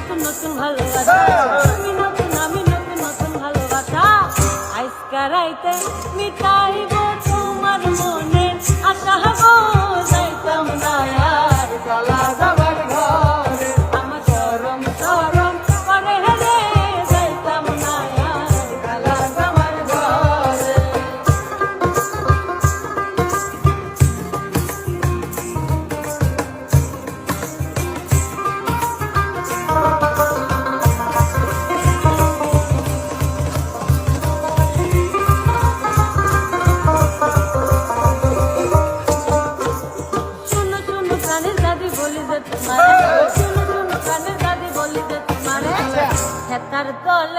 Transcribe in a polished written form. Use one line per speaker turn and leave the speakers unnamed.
নতুন নতুন ভালোবাসা, আমি নতুন নতুন ভালোবাসা। আজকা রাইতে মিটাইব তোমার মনের আশা, গো যাইতাম না আর চলা যাবার ঘরে। আমার চরম চরম করে রে, যাইতাম না আর চলা যাবার ঘরে। কানের দাদি বলি যে তোমারে হেতার তলে